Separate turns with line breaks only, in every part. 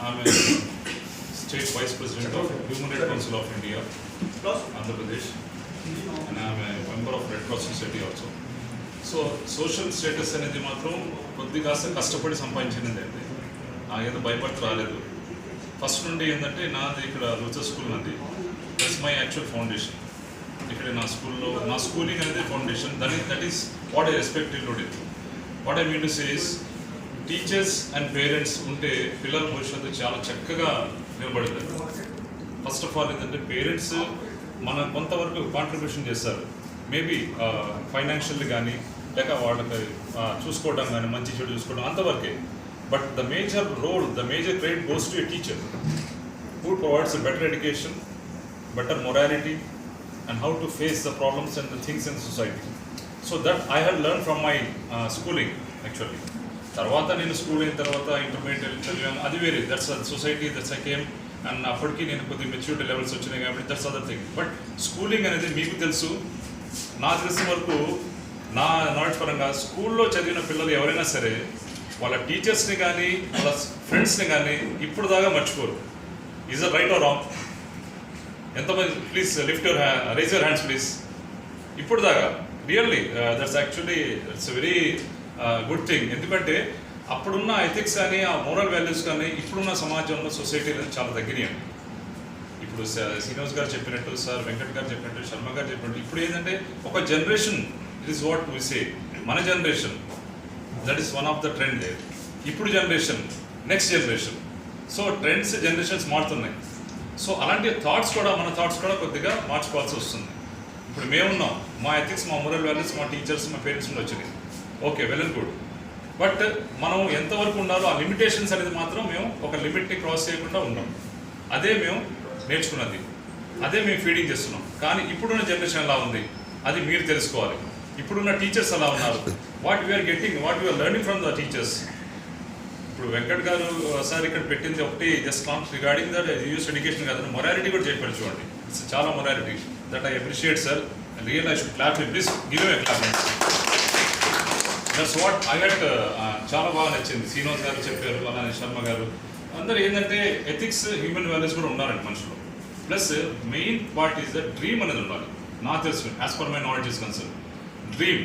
I'm a State Vice President of Human Rights Council of India, Andhra Pradesh, and I'm a member of Red Cross Society also. So social status అనేది మాత్రం కొద్దిగా కష్టపడి సంపాదించినది అండి. నాకేదో భయపడి రాలేదు. First నుండి ఏంటంటే నాది ఇక్కడ లూథర్ స్కూల్ నాది. That's my actual foundation. ఇక్కడ నా స్కూల్లో నా స్కూలింగ్ అనేది foundation. That is what I respect it. What I mean to say is teachers and parents ఉంటే పిల్లల భవిష్యత్తు చాలా చక్కగా నిలబడుతుంది. ఫస్ట్ ఆఫ్ ఆల్ ఏంటంటే పేరెంట్స్ మన కొంతవరకు కాంట్రిబ్యూషన్ చేస్తారు. మేబీ ఫైనాన్షియల్లీ కానీ లేక వాళ్ళకి చూసుకోవడం కానీ మంచి చెడు చూసుకోవడం అంతవరకే. But the major role, the major credit goes to a teacher who provides a better education, better morality and how to face the problems and the things in society. So that I have learned from my schooling actually. తర్వాత నేను school అయిన తర్వాత intermediate చదివాను, అది వేరే. That's society, that's I came. And అప్పటికి నేను కొద్దిగా మెచ్యూరిటీ లెవెల్స్ వచ్చినాయి కాబట్టి that's other thing. But schooling అనేది మీకు తెలుసు, నాకు తెలిసిన వరకు నా నాలెడ్జ్ పరంగా స్కూల్లో చదివిన పిల్లలు ఎవరైనా సరే వాళ్ళ టీచర్స్ని కానీ వాళ్ళ ఫ్రెండ్స్ని కానీ ఇప్పుడు దాకా మర్చిపోరు. Is a right or wrong? ఎంతమంది please raise your hands please. ఇప్పుడు దాకా really that's actually it's very good thing. ఎందుకంటే అప్పుడున్న ఎథిక్స్ కానీ ఆ మోరల్ వాల్యూస్ కానీ ఇప్పుడున్న సమాజంలో సొసైటీలో చాలా తగ్గినాయి. ఇప్పుడు శ్రీనివాస్ గారు చెప్పినట్టు, సార్ వెంకట్ గారు చెప్పినట్టు, శర్మ గారు చెప్పినట్టు ఇప్పుడు ఏంటంటే ఒక generation, it is what we say, మన generation that is one of the trend. ఇప్పుడు generation, next generation. So trends, generations మారుతున్నాయి. సో అలాంటి థాట్స్ కూడా, మన థాట్స్ కూడా కొద్దిగా మార్చుకోవాల్సి వస్తుంది. ఇప్పుడు మేమున్నాం, మా ఎథిక్స్, మా మోరల్ వాల్యూస్ మా టీచర్స్, మా పేరెంట్స్ నుండి వచ్చినాయి. Okay, well and good. But మనం ఎంతవరకు ఉండాలో ఆ లిమిటేషన్స్ అనేది మాత్రం మేము ఒక లిమిట్ని క్రాస్ చేయకుండా ఉన్నాం. అదే మేము నేర్చుకున్నది, అదే మేము ఫీడింగ్ చేస్తున్నాం. కానీ ఇప్పుడున్న జనరేషన్ ఎలా ఉంది అది మీరు తెలుసుకోవాలి. ఇప్పుడున్న టీచర్స్ ఎలా ఉన్నారు, what we are getting, what we are learning from the teachers. ఇప్పుడు వెంకట్ గారు సార్ ఇక్కడ పెట్టింది ఒకటి just not regarding that US education కాదు, మొరాలిటీ కూడా చెప్పారు చూడండి. ఇట్స్ చాలా morality that I appreciate sir. Real I should clap you, please give a clap. That's what I hate. చాలా బాగా నచ్చింది. శ్రీనివాస్ గారు చెప్పారు, అలానే శర్మ గారు అందరూ. ఏంటంటే ఎథిక్స్, హ్యూమన్ వాల్యూస్ కూడా ఉండాలండి మనుషులు. Plus main part is the dream అనేది ఉండాలి. నాకు తెలుసు, as per my knowledge is concern, dream.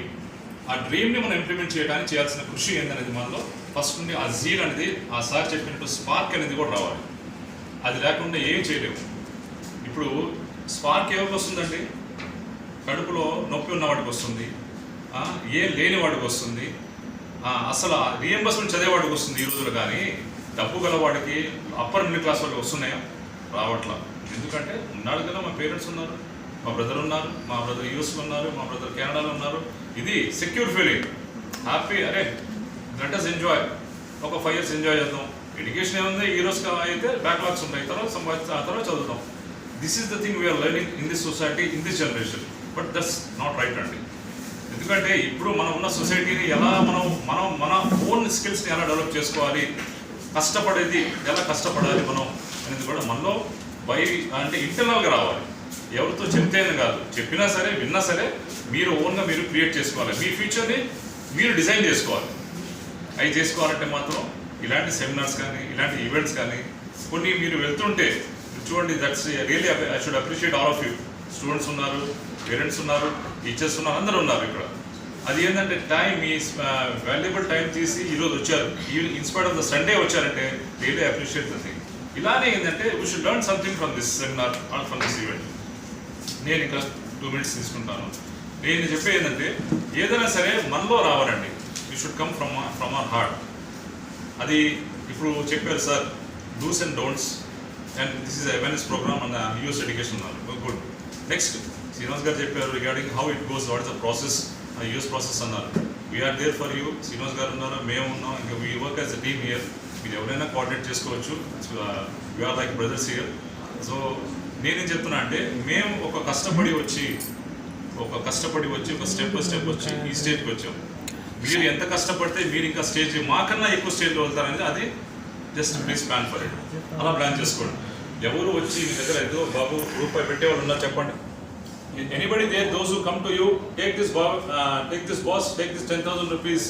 ఆ డ్రీమ్ని మనం ఇంప్లిమెంట్ చేయడానికి చేయాల్సిన కృషి ఏంటనేది మనలో ఫస్ట్ నుండి ఆ జీల్ అనేది, ఆ సార్ చెప్పినట్టు స్పార్క్ అనేది కూడా రావాలి. అది లేకుండా ఏం చేయలేము. ఇప్పుడు స్పార్క్ ఎవరికి వస్తుందండి? కడుపులో నొప్పి ఉన్న వాడికి వస్తుంది, ఏం లేని వాడికి వస్తుంది, అసలు రీఎంబర్స్మెంట్ చదివేవాడికి వస్తుంది ఈ రోజులు. కానీ డబ్బు గలవాడికి, అప్పర్ మిడిల్ క్లాస్ వాళ్ళకి వస్తున్నాయా? రావట్లా. ఎందుకంటే ఉన్నాడు కదా, మా పేరెంట్స్ ఉన్నారు, మా బ్రదర్ ఉన్నారు, మా బ్రదర్ యూఎస్లో ఉన్నారు, మా బ్రదర్ కెనడాలో ఉన్నారు. ఇది సెక్యూర్ ఫీలింగ్, హ్యాపీ. అరే లెట్ us ఎంజాయ్, ఒక 5 years ఎంజాయ్ చేద్దాం. ఎడ్యుకేషన్ ఏముంది, ఈ రోజు అయితే బ్యాక్లాగ్స్ ఉంటాయి, తర్వాత సంపాదించి ఆ తర్వాత చదువుతాం. This is the thing we are learning in this society, in this generation. But that's not right అండి. ఎందుకంటే ఇప్పుడు మనం ఉన్న సొసైటీని ఎలా మన ఓన్ స్కిల్స్ని ఎలా డెవలప్ చేసుకోవాలి, కష్టపడేది ఎలా కష్టపడాలి మనం అనేది కూడా మనలో అంటే ఇంటర్నల్గా రావాలి. ఎవరితో చెప్తేనే కాదు, చెప్పినా సరే విన్నా సరే మీరు ఓన్గా మీరు క్రియేట్ చేసుకోవాలి. మీ ఫ్యూచర్ని మీరు డిజైన్ చేసుకోవాలి. అవి చేసుకోవాలంటే మాత్రం ఇలాంటి సెమినార్స్ కానీ, ఇలాంటి ఈవెంట్స్ కానీ కొన్ని మీరు వెళ్తుంటే చూడండి. That's really I should appreciate all of you. Students ఉన్నారు, పేరెంట్స్ ఉన్నారు, టీచర్స్ ఉన్నారు, అందరూ ఉన్నారు ఇక్కడ. అది ఏంటంటే టైం, ఈ వాల్యుబుల్ టైం తీసి ఈరోజు వచ్చారు, ఇన్స్పైర్డ్ ఆఫ్ ద సండే వచ్చారంటే రియల్లీ అప్రిషియేట్ ద థింగ్. ఇలానే ఏంటంటే we should learn something from this seminar or from this event. నేను ఇక్కడ 2 minutes తీసుకుంటాను. నేను చెప్పేది ఏంటంటే ఏదైనా సరే మనలో రావాలండి. You should come from our heart. అది ఇప్పుడు చెప్పారు sir, do's and don'ts, and this is awareness program అన్న యూఎస్ ఎడ్యుకేషన్ అన్నారు. గుడ్. నెక్స్ట్ శ్రీనివాస్ గారు చెప్పారు regarding how it goes, what is the process, US process అన్నారు. We are there for you. Srinivas గారు ఉన్నారు, మేము ఉన్నాం. ఇంకా we work as a team here. మీరు ఎవరైనా కోఆర్డినేట్ చేసుకోవచ్చు. We are like brothers here. So నేనేం చెప్తున్నా అంటే మేము ఒక కష్టపడి వచ్చి ఒక స్టెప్ వచ్చి ఈ స్టేజ్కి వచ్చాం. మీరు ఎంత కష్టపడితే మీరు ఇంకా స్టేజ్ మాకన్నా ఎక్కువ స్టేజ్లో వెళ్తారనేది అది just please plan for it. అలా ప్లాన్ చేసుకోండి. ఎవరు వచ్చి మీ దగ్గర ఏదో బాబు రూపాయి పెట్టేవాళ్ళు ఉన్నారు చెప్పండి. Anybody there, those who come to you, take this boss, take this 10,000 rupees,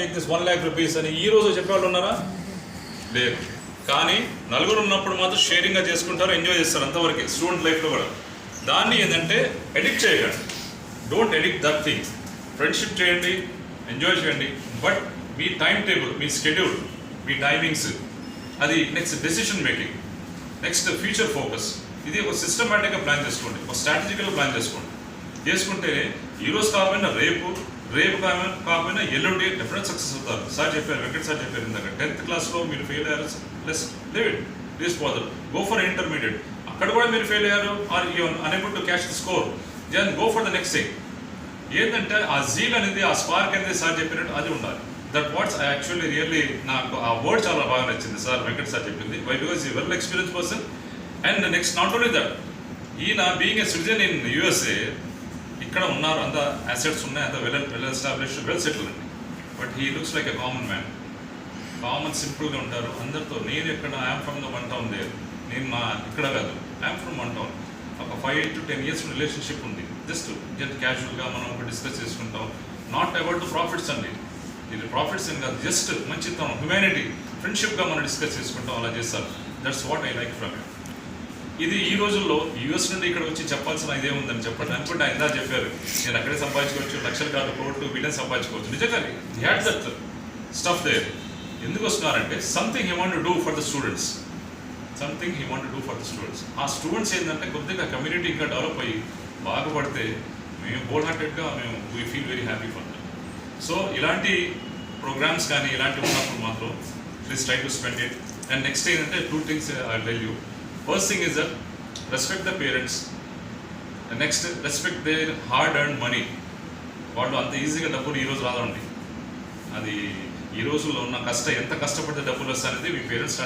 take this 1 lakh rupees అని ఈ రోజు చెప్పేవాళ్ళు ఉన్నారా? లేదు. కానీ నలుగురు ఉన్నప్పుడు మాత్రం షేరింగ్గా చేసుకుంటారు, ఎంజాయ్ చేస్తారు అంతవరకే స్టూడెంట్ లైఫ్లో కూడా. దాన్ని ఏంటంటే ఎడిక్ట్ చేయకండి, don't addict that thing. Friendship చేయండి, ఎంజాయ్ చేయండి, బట్ మీ టైం టేబుల్, మీ స్కెడ్యూల్, మీ టైమింగ్స్, అది next decision making, next future focus, ఇది ఒక సిస్టమేటిక్గా ప్లాన్ చేసుకోండి, ఒక స్ట్రాటజికల్గా ప్లాన్ చేసుకుంటే ఈరోజు కాకపోయినా రేపు కాకపోయినా ఎల్లుండి డెఫినెట్ సక్సెస్ అవుతారు. సార్ చెప్పారు, వెంకట్ సార్ చెప్పారు ఇందాక 10th క్లాస్లో మీరు ఫెయిల్ అయ్యారు, plus please father go for intermediate, అక్కడ కూడా మీరు ఫెయిల్ అయ్యారు, are you unable to catch the score, then go for the next thing. ఏంటంటే ఆ జీల్ అనేది, ఆ స్పార్క్ అనేది సార్ చెప్పినట్టు అది ఉండాలి. That what's I actually really, నాకు ఆ వర్డ్ చాలా బాగా నచ్చింది సార్ వెంకట్ సార్ చెప్పింది. వై బికాస్ ఈ well experience person. And next not only that, ఈయన being a citizen in USA, ఇక్కడ ఉన్నారు, అంత అసెట్స్ ఉన్నాయి, అంత వెల్ ఎస్టాబ్లిష్డ్, వెల్ సెటిల్ అండి. But he looks like a common man, common సింపుల్గా ఉంటారు అందరితో. నేను ఎక్కడ I'm from the one town there, నేను మా ఇక్కడ కాదు, ఐఎమ్ ఫ్రమ్ వన్ టౌన్. ఒక 5 to 10 years రిలేషన్షిప్ ఉంది. జస్ట్ క్యాజువల్గా మనం ఒక డిస్కస్ చేసుకుంటాం, నాట్ అబౌట్ ద ప్రాఫిట్స్ అండి, ఇది ప్రాఫిట్స్ అని కాదు, జస్ట్ మంచితనం, హ్యుమానిటీ, ఫ్రెండ్షిప్గా మనం డిస్కస్ చేసుకుంటాం, అలా చేస్తారు. That's what I like from it. ఇది ఈ రోజుల్లో US నుండి ఇక్కడ వచ్చి చెప్పాల్సిన ఇదే ఉందని చెప్పండి అనుకుంటే ఆయన చెప్పారు, నేను అక్కడే సంపాదించుకోవచ్చు, లక్షలు కాదు, కోట్లు, బిలియన్ సంపాదించుకోవచ్చు. నిజంగా హ్యాడ్ దట్ స్టఫ్ దేర్. ఎందుకు వస్తున్నారంటే something he want to do for the students, something he want to do for the students. ఆ స్టూడెంట్స్ ఏంటంటే కొద్దిగా కమ్యూనిటీ ఇంకా డెవలప్ అయ్యి బాగుపడితే మేము హోల్ హార్టెడ్గా మేము we feel very happy for that. So ఇలాంటి ప్రోగ్రామ్స్ కానీ ఇలాంటివి ఉన్నప్పుడు మాత్రం please try to spend it. And next ఏంటంటే 2 things I tell you. First thing is that respect the parents, next respect their hard earn money. వాళ్ళు అంత ఈజీగా డబ్బులు ఈరోజు రాదండి, అది ఈ రోజుల్లో ఉన్న ఎంత కష్టపడితే డబ్బులు వస్తాయనేది మీ పేరెంట్స్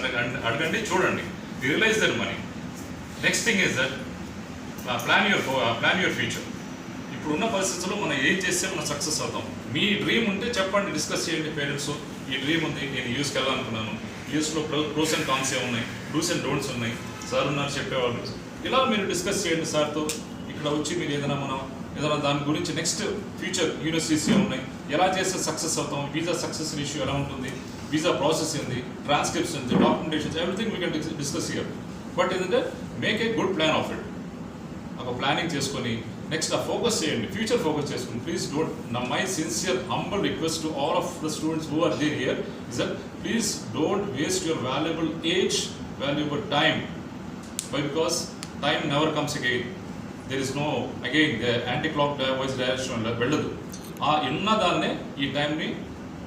అడగండి, చూడండి, realize their money. Next thing is that plan your future. ఇప్పుడున్న పరిస్థితుల్లో మనం ఏం చేస్తే మనం సక్సెస్ అవుతాం. మీ డ్రీమ్ ఉంటే చెప్పండి, డిస్కస్ చేయండి పేరెంట్స్. ఈ డ్రీమ్ ఉంది, నేను యూఎస్కి వెళ్ళాలనుకున్నాను, యూఎస్లో ప్రోస్ అండ్ కాన్స్ ఉన్నాయి, డూస్ అండ్ డోంట్స్ ఉన్నాయి, సార్ ఉన్నారు చెప్పేవాళ్ళు. ఇలా మీరు డిస్కస్ చేయండి సార్తో. ఇక్కడ వచ్చి మీరు ఏదైనా దాని గురించి నెక్స్ట్ ఫ్యూచర్ యూనివర్సిటీస్ ఉన్నాయి, ఎలా చేస్తే సక్సెస్ అవుతాం, వీసా సక్సెస్ ఇష్యూ ఎలా ఉంటుంది, వీసా ప్రాసెస్ ఏంది, ట్రాన్స్క్రిప్ట్స్ ఏంది, documentations, everything we can discuss here. But ఏంటంటే make a good plan of it. ఒక ప్లానింగ్ చేసుకొని నెక్స్ట్ ఆ ఫోకస్ చేయండి, ఫ్యూచర్ ఫోకస్ చేసుకుని. Please don't, my sincere humble request to all of the students who are there here is that please don't waste your valuable age, valuable time. Why? Because time never comes again. There is no again the anti-clock voice direction వెళ్ళదు. ఆ ఉన్న దాన్నే ఈ టైంని,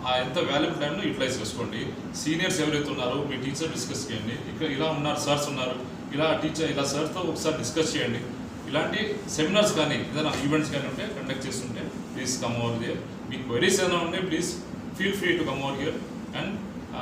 ఆ ఎంత valuable టైంని utilise చేసుకోండి. సీనియర్స్ ఎవరైతే ఉన్నారో మీ టీచర్ డిస్కస్ చేయండి, ఇక్కడ ఇలా ఉన్నారు సార్స్ ఉన్నారు, ఇలా టీచర్ ఇలా సార్తో ఒకసారి డిస్కస్ చేయండి. ఇలాంటి సెమినార్స్ కానీ ఏదైనా ఈవెంట్స్ కానీ ఉంటే కండక్ట్ చేస్తుంటే ప్లీజ్ కమ్ ఓవర్ హియర్. మీకు క్వెరీస్ ఏదైనా ఉంటే please feel free to come over here and